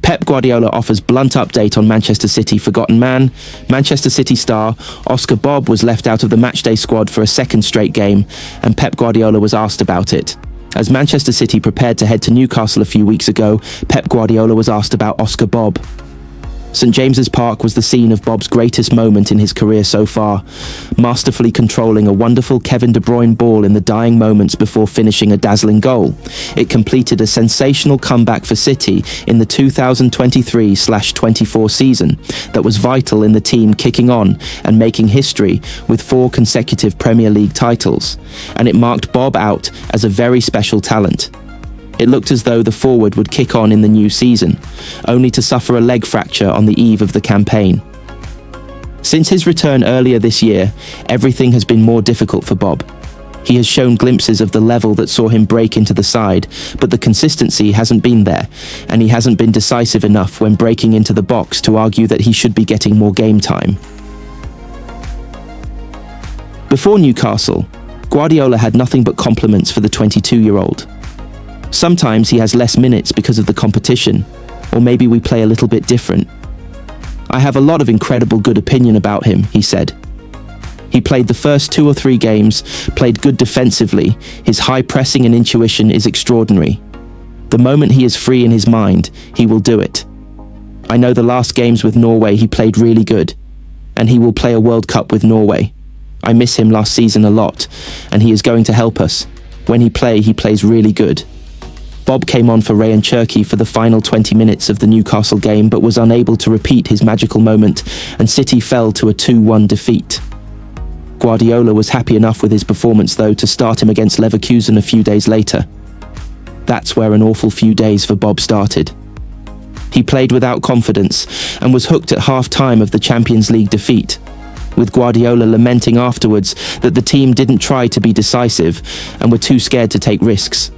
Pep Guardiola offers blunt update on Manchester City forgotten man. Manchester City star Oscar Bob was left out of the matchday squad for a second straight game, and Pep Guardiola was asked about it. As Manchester City prepared to head to Newcastle a few weeks ago, Pep Guardiola was asked about Oscar Bob. St James's Park was the scene of Bob's greatest moment in his career so far, masterfully controlling a wonderful Kevin De Bruyne ball in the dying moments before finishing a dazzling goal. It completed a sensational comeback for City in the 2023/24 season that was vital in the team kicking on and making history with 4 consecutive Premier League titles, and it marked Bob out as a very special talent. It looked as though the forward would kick on in the new season, only to suffer a leg fracture on the eve of the campaign. Since his return earlier this year, everything has been more difficult for Bob. He has shown glimpses of the level that saw him break into the side, but the consistency hasn't been there, and he hasn't been decisive enough when breaking into the box to argue that he should be getting more game time. Before Newcastle, Guardiola had nothing but compliments for the 22-year-old. Sometimes he has less minutes because of the competition, or maybe we play a little bit different. I have a lot of incredible good opinion about him, he said. He played the first 2 or 3 games, played good defensively, his high pressing and intuition is extraordinary. The moment he is free in his mind, he will do it. I know the last games with Norway he played really good, and he will play a World Cup with Norway. I miss him last season a lot, and he is going to help us. When he plays really good. Bob came on for Ryan Cherki for the final 20 minutes of the Newcastle game but was unable to repeat his magical moment, and City fell to a 2-1 defeat. Guardiola was happy enough with his performance though to start him against Leverkusen a few days later. That's where an awful few days for Bob started. He played without confidence and was hooked at half-time of the Champions League defeat, with Guardiola lamenting afterwards that the team didn't try to be decisive and were too scared to take risks.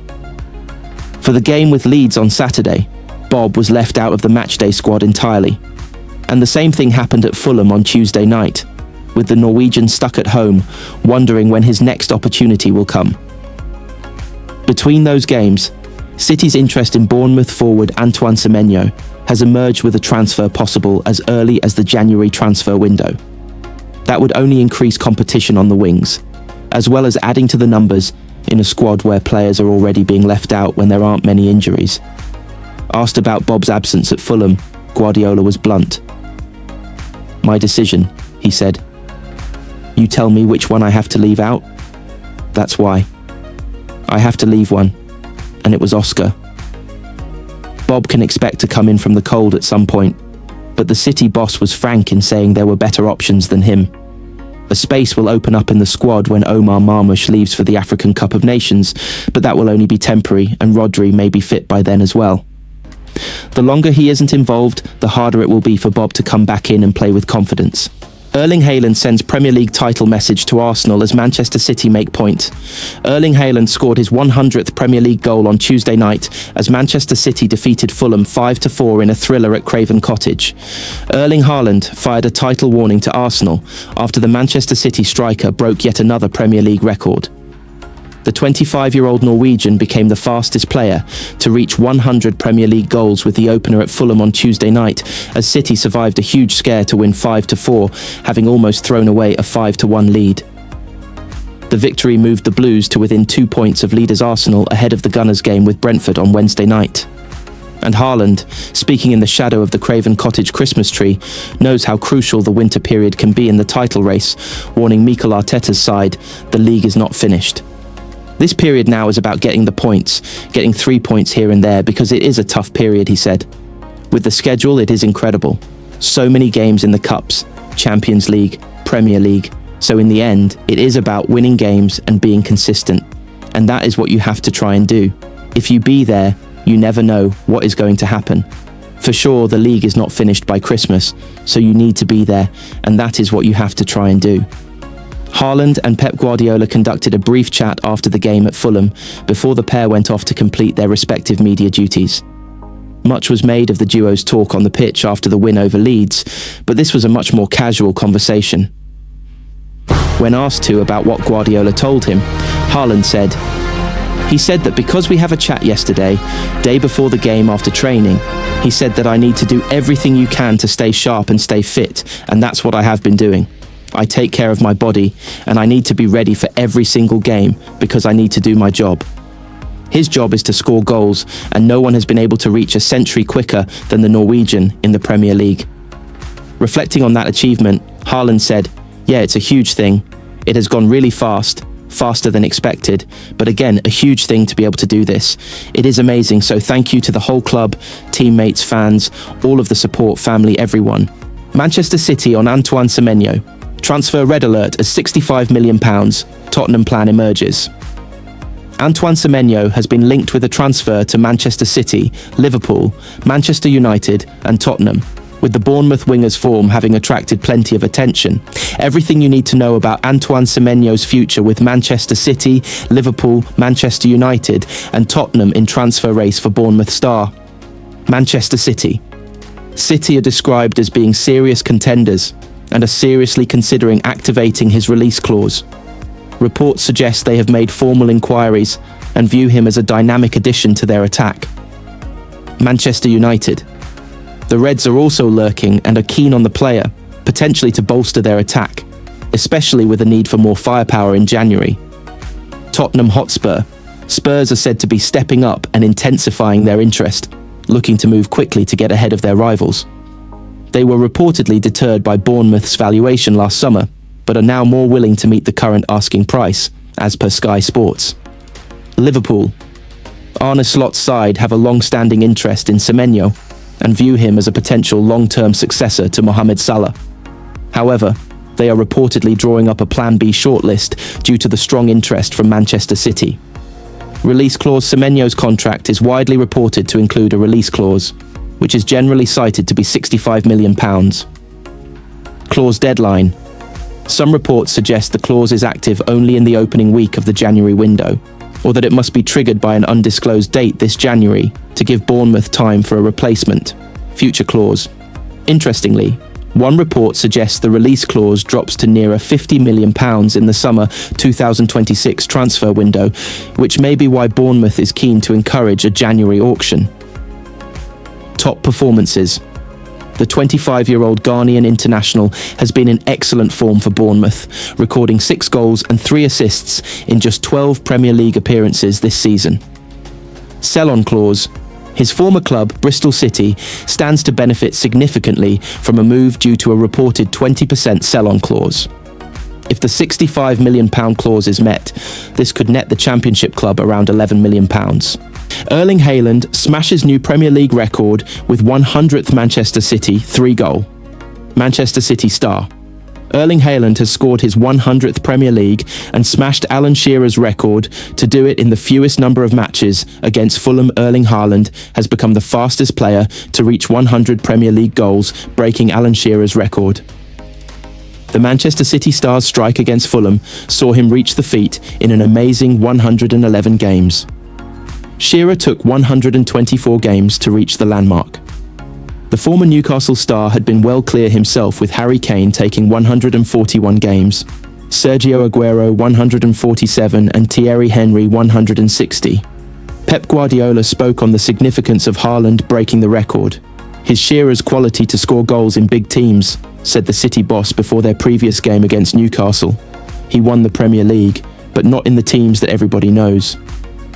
For the game with Leeds on Saturday, Bob was left out of the matchday squad entirely. And the same thing happened at Fulham on Tuesday night, with the Norwegian stuck at home, wondering when his next opportunity will come. Between those games, City's interest in Bournemouth forward Antoine Semenyo has emerged with a transfer possible as early as the January transfer window. That would only increase competition on the wings, as well as adding to the numbers in a squad where players are already being left out when there aren't many injuries. Asked about Bob's absence at Fulham, Guardiola was blunt. "My decision," he said. "You tell me which one I have to leave out? That's why. I have to leave one, and it was Oscar." Bob can expect to come in from the cold at some point, but the City boss was frank in saying there were better options than him. A space will open up in the squad when Omar Marmoush leaves for the African Cup of Nations, but that will only be temporary, and Rodri may be fit by then as well. The longer he isn't involved, the harder it will be for Bob to come back in and play with confidence. Erling Haaland sends Premier League title message to Arsenal as Manchester City make point. Erling Haaland scored his 100th Premier League goal on Tuesday night as Manchester City defeated Fulham 5-4 in a thriller at Craven Cottage. Erling Haaland fired a title warning to Arsenal after the Manchester City striker broke yet another Premier League record. The 25-year-old Norwegian became the fastest player to reach 100 Premier League goals with the opener at Fulham on Tuesday night, as City survived a huge scare to win 5-4, having almost thrown away a 5-1 lead. The victory moved the Blues to within 2 points of leaders Arsenal ahead of the Gunners game with Brentford on Wednesday night. And Haaland, speaking in the shadow of the Craven Cottage Christmas tree, knows how crucial the winter period can be in the title race, warning Mikel Arteta's side, "The league is not finished." This period now is about getting the points, getting 3 points here and there, because it is a tough period, he said. With the schedule, it is incredible. So many games in the Cups, Champions League, Premier League. So in the end, it is about winning games and being consistent. And that is what you have to try and do. If you be there, you never know what is going to happen. For sure, the league is not finished by Christmas, so you need to be there, and that is what you have to try and do. Haaland and Pep Guardiola conducted a brief chat after the game at Fulham before the pair went off to complete their respective media duties. Much was made of the duo's talk on the pitch after the win over Leeds, but this was a much more casual conversation. When asked about what Guardiola told him, Haaland said, He said that because we have a chat yesterday, day before the game after training, he said that I need to do everything you can to stay sharp and stay fit, and that's what I have been doing. I take care of my body, and I need to be ready for every single game because I need to do my job. His job is to score goals, and no one has been able to reach a century quicker than the Norwegian in the Premier League. Reflecting on that achievement, Haaland said, "Yeah, it's a huge thing. It has gone really fast, faster than expected, but again, a huge thing to be able to do this. It is amazing, so thank you to the whole club, teammates, fans, all of the support, family, everyone." Manchester City on Antoine Semenyo. Transfer red alert as £65 million Tottenham plan emerges. Antoine Semenyo has been linked with a transfer to Manchester City, Liverpool, Manchester United and Tottenham, with the Bournemouth winger's form having attracted plenty of attention. Everything you need to know about Antoine Semenyo's future with Manchester City, Liverpool, Manchester United and Tottenham in transfer race for Bournemouth star. Manchester City. City are described as being serious contenders and are seriously considering activating his release clause. Reports suggest they have made formal inquiries and view him as a dynamic addition to their attack. Manchester United. The Reds are also lurking and are keen on the player, potentially to bolster their attack, especially with a need for more firepower in January. Tottenham Hotspur. Spurs are said to be stepping up and intensifying their interest, looking to move quickly to get ahead of their rivals. They were reportedly deterred by Bournemouth's valuation last summer, but are now more willing to meet the current asking price, as per Sky Sports. Liverpool. Arne Slot's side have a long-standing interest in Semenyo and view him as a potential long-term successor to Mohamed Salah. However, they are reportedly drawing up a Plan B shortlist due to the strong interest from Manchester City. Release clause. Semenyo's contract is widely reported to include a release clause, which is generally cited to be £65 million. Clause deadline. Some reports suggest the clause is active only in the opening week of the January window, or that it must be triggered by an undisclosed date this January to give Bournemouth time for a replacement. Future clause. Interestingly, one report suggests the release clause drops to nearer £50 million in the summer 2026 transfer window, which may be why Bournemouth is keen to encourage a January auction. Top performances. The 25-year-old Ghanaian international has been in excellent form for Bournemouth, recording 6 goals and 3 assists in just 12 Premier League appearances this season. Sell-on clause. His former club, Bristol City, stands to benefit significantly from a move due to a reported 20% sell-on clause. If the £65 million clause is met, this could net the Championship club around £11 million. Erling Haaland smashes new Premier League record with 100th Manchester City 3-goal. Manchester City star. Erling Haaland has scored his 100th Premier League and smashed Alan Shearer's record to do it in the fewest number of matches against Fulham. Erling Haaland has become the fastest player to reach 100 Premier League goals, breaking Alan Shearer's record. The Manchester City star's strike against Fulham saw him reach the feat in an amazing 111 games. Shearer took 124 games to reach the landmark. The former Newcastle star had been well clear himself, with Harry Kane taking 141 games, Sergio Aguero 147 and Thierry Henry 160. Pep Guardiola spoke on the significance of Haaland breaking the record. His Shearer's quality to score goals in big teams, said the City boss before their previous game against Newcastle. He won the Premier League, but not in the teams that everybody knows.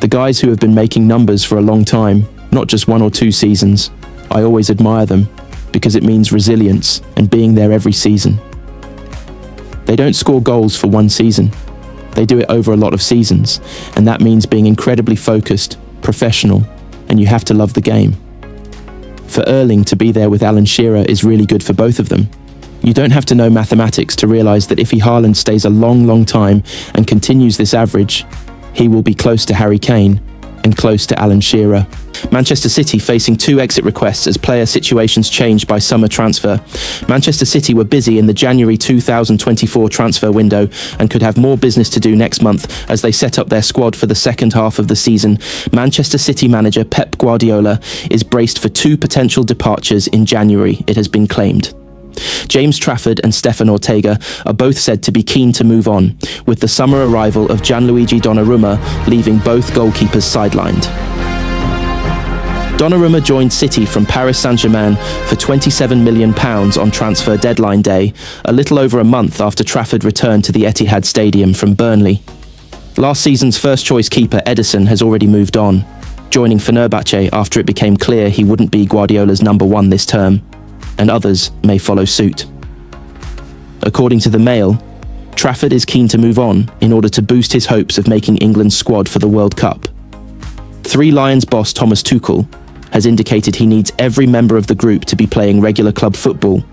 The guys who have been making numbers for a long time, not just 1 or 2 seasons. I always admire them, because it means resilience and being there every season. They don't score goals for one season. They do it over a lot of seasons, and that means being incredibly focused, professional, and you have to love the game. For Erling to be there with Alan Shearer is really good for both of them. You don't have to know mathematics to realise that if Haaland stays a long time and continues this average, he will be close to Harry Kane and close to Alan Shearer. Manchester City facing 2 exit requests as player situations changed by summer transfer. Manchester City were busy in the January 2024 transfer window and could have more business to do next month as they set up their squad for the second half of the season. Manchester City manager Pep Guardiola is braced for 2 potential departures in January, it has been claimed. James Trafford and Stefan Ortega are both said to be keen to move on, with the summer arrival of Gianluigi Donnarumma leaving both goalkeepers sidelined. Donnarumma joined City from Paris Saint-Germain for £27 million on transfer deadline day, a little over a month after Trafford returned to the Etihad Stadium from Burnley. Last season's first-choice keeper Ederson has already moved on, joining Fenerbahce after it became clear he wouldn't be Guardiola's number one this term, and others may follow suit. According to the Mail, Trafford is keen to move on in order to boost his hopes of making England's squad for the World Cup. Three Lions boss Thomas Tuchel has indicated he needs every member of the group to be playing regular club football,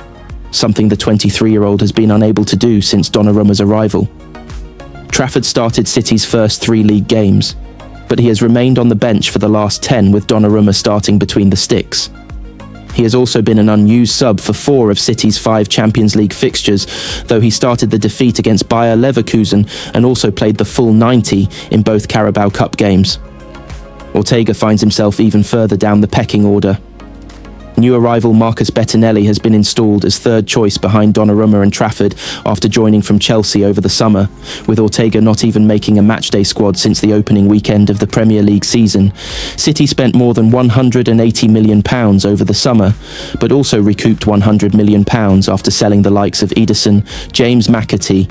something the 23-year-old has been unable to do since Donnarumma's arrival. Trafford started City's first 3 league games, but he has remained on the bench for the last 10 with Donnarumma starting between the sticks. He has also been an unused sub for 4 of City's 5 Champions League fixtures, though he started the defeat against Bayer Leverkusen and also played the full 90 in both Carabao Cup games. Ortega finds himself even further down the pecking order. New arrival Marcus Bettinelli has been installed as third choice behind Donnarumma and Trafford after joining from Chelsea over the summer, with Ortega not even making a matchday squad since the opening weekend of the Premier League season. City spent more than £180 million over the summer, but also recouped £100 million after selling the likes of Ederson, James McAtee